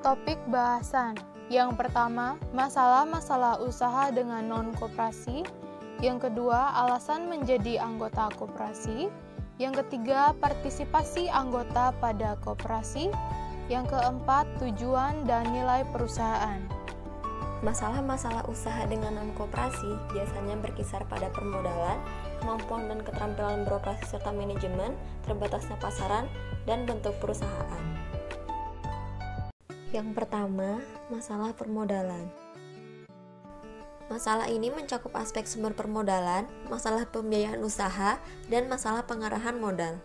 Topik bahasan. Yang pertama, masalah-masalah usaha dengan non-koperasi. Yang kedua, alasan menjadi anggota koperasi. Yang ketiga, partisipasi anggota pada koperasi. Yang keempat, tujuan dan nilai perusahaan. Masalah-masalah usaha dengan non-koperasi biasanya berkisar pada permodalan, kemampuan dan keterampilan beroperasi serta manajemen, terbatasnya pasaran, dan bentuk perusahaan. Yang pertama, masalah permodalan. Masalah ini mencakup aspek sumber permodalan, masalah pembiayaan usaha, dan masalah pengarahan modal.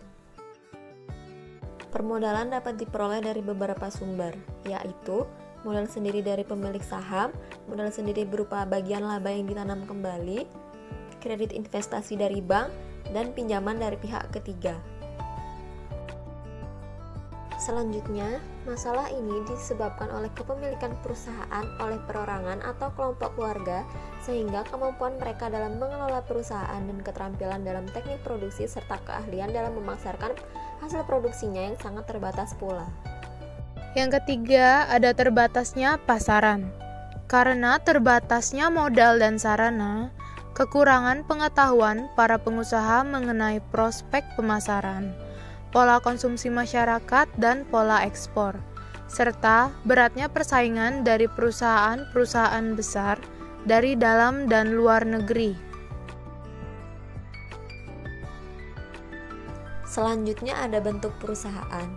Permodalan dapat diperoleh dari beberapa sumber, yaitu modal sendiri dari pemilik saham, modal sendiri berupa bagian laba yang ditanam kembali, kredit investasi dari bank, dan pinjaman dari pihak ketiga. Selanjutnya, masalah ini disebabkan oleh kepemilikan perusahaan oleh perorangan atau kelompok keluarga, sehingga kemampuan mereka dalam mengelola perusahaan dan keterampilan dalam teknik produksi serta keahlian dalam memasarkan hasil produksinya yang sangat terbatas pula. Yang ketiga, ada terbatasnya pasaran. Karena terbatasnya modal dan sarana, kekurangan pengetahuan para pengusaha mengenai prospek pemasaran, pola konsumsi masyarakat, dan pola ekspor, serta beratnya persaingan dari perusahaan-perusahaan besar dari dalam dan luar negeri. Selanjutnya ada bentuk perusahaan.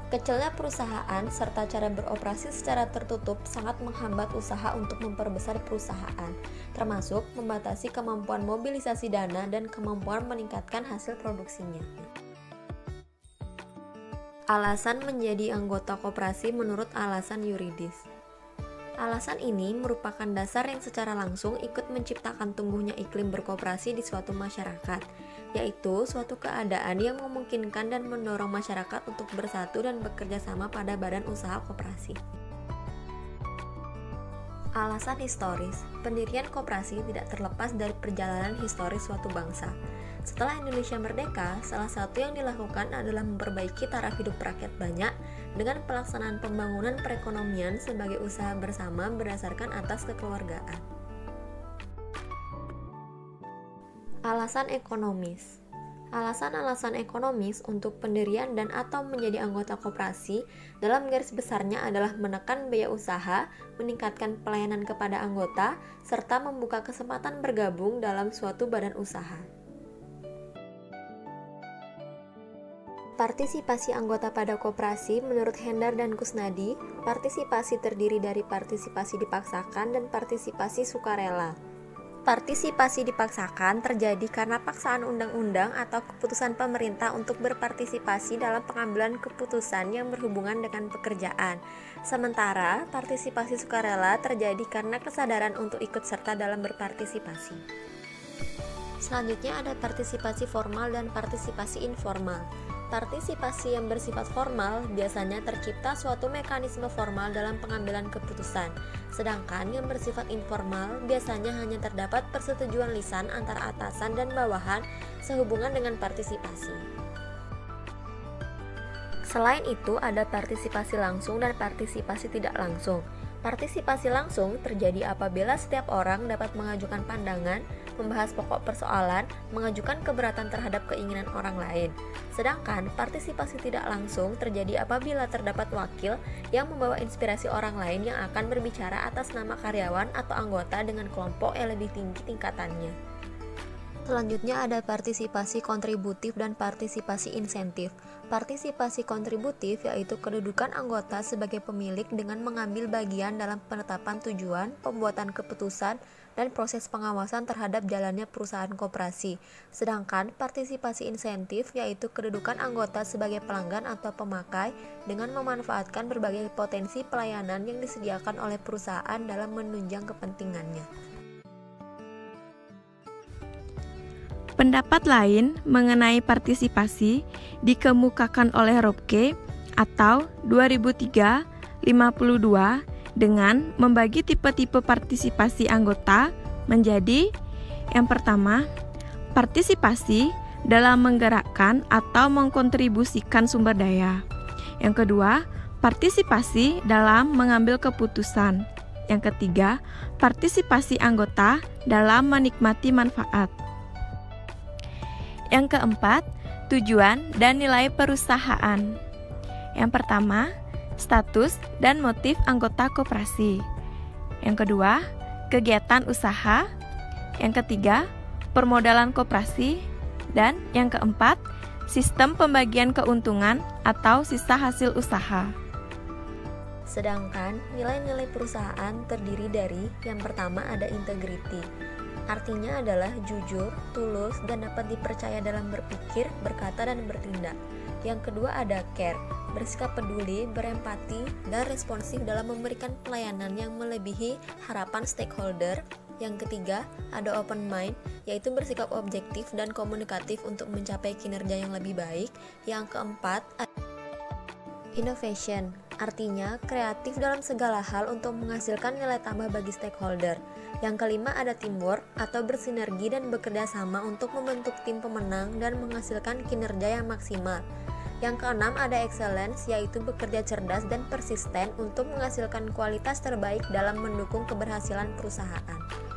Kecilnya perusahaan serta cara beroperasi secara tertutup sangat menghambat usaha untuk memperbesar perusahaan, termasuk membatasi kemampuan mobilisasi dana dan kemampuan meningkatkan hasil produksinya. Alasan menjadi anggota koperasi menurut alasan yuridis. Alasan ini merupakan dasar yang secara langsung ikut menciptakan tumbuhnya iklim berkoperasi di suatu masyarakat, yaitu suatu keadaan yang memungkinkan dan mendorong masyarakat untuk bersatu dan bekerja sama pada badan usaha koperasi. Alasan historis, pendirian koperasi tidak terlepas dari perjalanan historis suatu bangsa. Setelah Indonesia merdeka, salah satu yang dilakukan adalah memperbaiki taraf hidup rakyat banyak dengan pelaksanaan pembangunan perekonomian sebagai usaha bersama berdasarkan atas kekeluargaan. Alasan ekonomis. Alasan-alasan ekonomis untuk pendirian dan atau menjadi anggota koperasi dalam garis besarnya adalah menekan biaya usaha, meningkatkan pelayanan kepada anggota, serta membuka kesempatan bergabung dalam suatu badan usaha. Partisipasi anggota pada koperasi menurut Hendar dan Kusnadi, partisipasi terdiri dari partisipasi dipaksakan dan partisipasi sukarela. Partisipasi dipaksakan terjadi karena paksaan undang-undang atau keputusan pemerintah untuk berpartisipasi dalam pengambilan keputusan yang berhubungan dengan pekerjaan. Sementara partisipasi sukarela terjadi karena kesadaran untuk ikut serta dalam berpartisipasi. Selanjutnya ada partisipasi formal dan partisipasi informal. Partisipasi yang bersifat formal biasanya tercipta suatu mekanisme formal dalam pengambilan keputusan, sedangkan yang bersifat informal biasanya hanya terdapat persetujuan lisan antara atasan dan bawahan sehubungan dengan partisipasi. Selain itu, ada partisipasi langsung dan partisipasi tidak langsung. Partisipasi langsung terjadi apabila setiap orang dapat mengajukan pandangan, membahas pokok persoalan, mengajukan keberatan terhadap keinginan orang lain. Sedangkan partisipasi tidak langsung terjadi apabila terdapat wakil yang membawa inspirasi orang lain yang akan berbicara atas nama karyawan atau anggota dengan kelompok yang lebih tinggi tingkatannya. Selanjutnya ada partisipasi kontributif dan partisipasi insentif. Partisipasi kontributif yaitu kedudukan anggota sebagai pemilik dengan mengambil bagian dalam penetapan tujuan, pembuatan keputusan, dan proses pengawasan terhadap jalannya perusahaan koperasi. Sedangkan partisipasi insentif yaitu kedudukan anggota sebagai pelanggan atau pemakai dengan memanfaatkan berbagai potensi pelayanan yang disediakan oleh perusahaan dalam menunjang kepentingannya. Pendapat lain mengenai partisipasi dikemukakan oleh Robke atau 2003-52 dengan membagi tipe-tipe partisipasi anggota menjadi: yang pertama, partisipasi dalam menggerakkan atau mengkontribusikan sumber daya. Yang kedua, partisipasi dalam mengambil keputusan. Yang ketiga, partisipasi anggota dalam menikmati manfaat. Yang keempat, tujuan dan nilai perusahaan. Yang pertama, status dan motif anggota koperasi. Yang kedua, kegiatan usaha. Yang ketiga, permodalan koperasi. Dan yang keempat, sistem pembagian keuntungan atau sisa hasil usaha. Sedangkan nilai-nilai perusahaan terdiri dari yang pertama ada integrity. Artinya adalah jujur, tulus, dan dapat dipercaya dalam berpikir, berkata, dan bertindak. Yang kedua ada care, bersikap peduli, berempati, dan responsif dalam memberikan pelayanan yang melebihi harapan stakeholder. Yang ketiga ada open mind, yaitu bersikap objektif dan komunikatif untuk mencapai kinerja yang lebih baik. Yang keempat innovation, artinya kreatif dalam segala hal untuk menghasilkan nilai tambah bagi stakeholder. Yang kelima ada teamwork atau bersinergi dan bekerja sama untuk membentuk tim pemenang dan menghasilkan kinerja yang maksimal. Yang keenam ada excellence, yaitu bekerja cerdas dan persisten untuk menghasilkan kualitas terbaik dalam mendukung keberhasilan perusahaan.